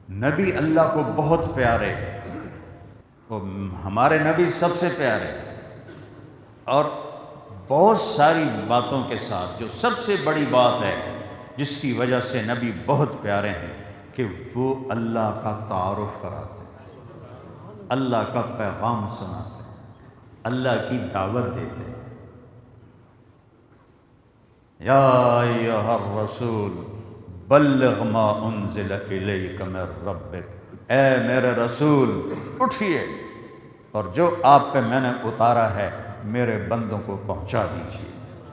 نبی اللہ کو بہت پیارے، وہ ہمارے نبی سب سے پیارے، اور بہت ساری باتوں کے ساتھ جو سب سے بڑی بات ہے جس کی وجہ سے نبی بہت پیارے ہیں کہ وہ اللہ کا تعارف کراتے ہیں، اللہ کا پیغام سناتے ہیں، اللہ کی دعوت دیتے ہیں۔ یا ایھا الرسول بلغ ما انزل الیک من ربک، اے میرے رسول اٹھیے اور جو آپ پہ میں نے اتارا ہے میرے بندوں کو پہنچا دیجیے۔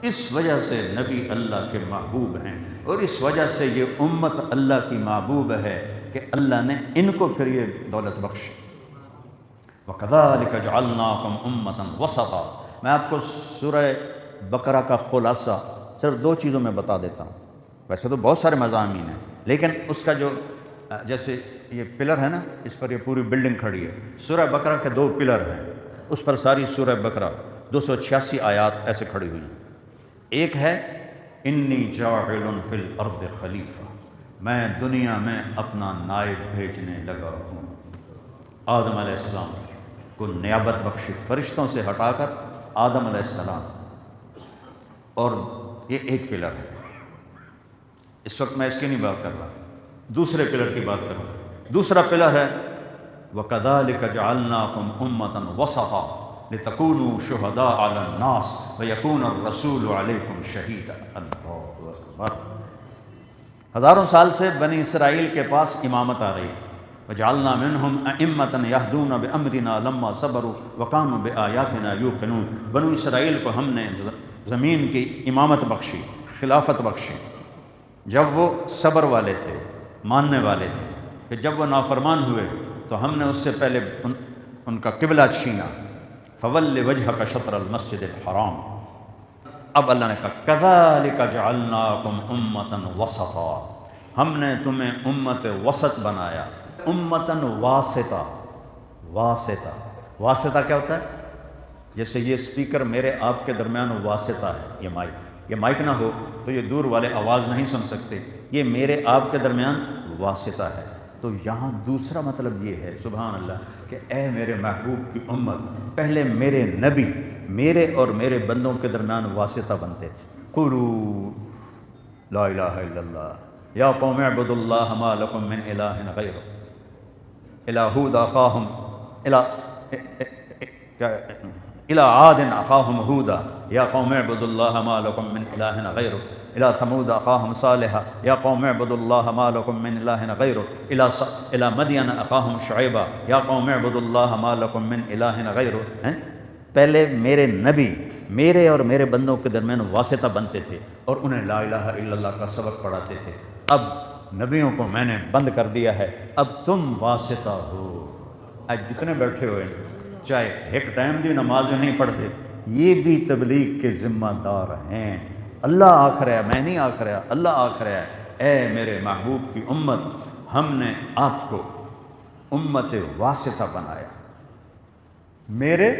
اس وجہ سے نبی اللہ کے محبوب ہیں، اور اس وجہ سے یہ امت اللہ کی محبوب ہے کہ اللہ نے ان کو پھر یہ دولت بخشی۔ وَكَذَلِكَ جَعَلْنَاكُمْ أُمَّةً وَسَطًا۔ میں آپ کو سورہ بقرہ کا خلاصہ صرف 2 چیزوں میں بتا دیتا ہوں، ویسے تو بہت سارے مضامین ہیں، لیکن اس کا جو جیسے یہ پلر ہے نا، اس پر یہ پوری بلڈنگ کھڑی ہے، سورہ بقرہ کے 2 پلر ہیں، اس پر ساری سورہ بقرہ 286 آیات ایسے کھڑی ہوئی ہیں۔ ایک ہے انی جاعل فی الارض خلیفہ، میں دنیا میں اپنا نائب بھیجنے لگا ہوں۔ آدم علیہ السلام کو نیابت بخشی، فرشتوں سے ہٹا کر آدم علیہ السلام، اور یہ ایک پلر ہے۔ اس وقت میں اس کی نہیں بات کر رہا، دوسرے پلر کی بات کروں۔ دوسرا پلر ہے وَكَذَلِكَ جَعَلْنَاكُمْ أُمَّةً وَسَطًا لِتَكُونُوا شُهَدَاءَ عَلَى النَّاسِ وَيَكُونَ الرَّسُولُ عَلَيْكُمْ شَهِيدًا۔ اللہ اکبر۔ ہزاروں سال سے بنی اسرائیل کے پاس امامت آ رہی تھی۔ وَجَعَلْنَا مِنْهُمْ أَئِمَّةً يَهْدُونَ بِأَمْرِنَا لَمَّا صَبَرُوا وَكَانُوا بِآيَاتِنَا يُوقِنُونَ۔ بنو اسرائیل کو ہم نے زمین کی امامت بخشی، خلافت بخشی، جب وہ صبر والے تھے، ماننے والے تھے۔ کہ جب وہ نافرمان ہوئے تو ہم نے اس سے پہلے ان کا قبلہ چھینا۔ فَوَلِّ وَجْهَكَ شَطْرَ الْمَسْجِدِ الْحَرَامِ۔ اب اللہ نے کہا كَذَلِكَ جَعَلْنَاكُمْ أُمَّةً وَسَطًا، ہم نے تمہیں امت وسط بنایا، امتاً واسطہ۔ واسطہ، واسطہ کیا ہوتا ہے؟ جیسے یہ اسپیکر میرے آپ کے درمیان واسطہ ہے، یہ مائک نہ ہو تو یہ دور والے آواز نہیں سن سکتے، یہ میرے آپ کے درمیان واسطہ ہے۔ تو یہاں دوسرا مطلب یہ ہے، سبحان اللہ، کہ اے میرے محبوب کی امت، پہلے میرے نبی میرے اور میرے بندوں کے درمیان واسطہ بنتے تھے۔ قولوا لا الہ الا اللہ یا قوم اعبدوا اللہ ما لکم من الہ غیرہ، الی ہود اخاہم الی عاد اخاہم ہودا یا قوم اعبدوا اللہ ما لکم من الہ غیرہ، الی ثمود اخاہم صالحا یا قوم اعبدوا اللہ ما لکم من الہ غیرہ، الی مدین اخاہم شعیبا یا قوم اعبدوا اللہ ما لکم من الہ غیرہ۔ پہلے میرے نبی میرے اور میرے بندوں کے درمیان واسطہ بنتے تھے اور انہیں لا الہ الا اللہ کا سبق پڑھاتے تھے۔ اب نبیوں کو میں نے بند کر دیا ہے، اب تم واسطہ ہو۔ آج جتنے بیٹھے ہوئے ہیں، چاہے ایک ٹائم بھی نماز نہیں پڑھتے، یہ بھی تبلیغ کے ذمہ دار ہیں۔ اللہ آکھ رہا ہے، میں نہیں آکھ رہا، اللہ آکھ رہا ہے، اے میرے محبوب کی امت، ہم نے آپ کو امت واسطہ بنایا میرے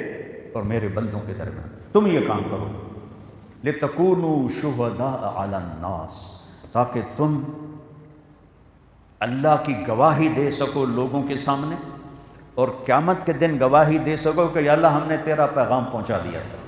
اور میرے بندوں کے درمیان، تم یہ کام کرو۔ لِتَكُونُوا شُهَدَاءَ عَلَى النَّاسِ، تاکہ تم اللہ کی گواہی دے سکو لوگوں کے سامنے، اور قیامت کے دن گواہی دے سکو کہ یا اللہ ہم نے تیرا پیغام پہنچا دیا تھا۔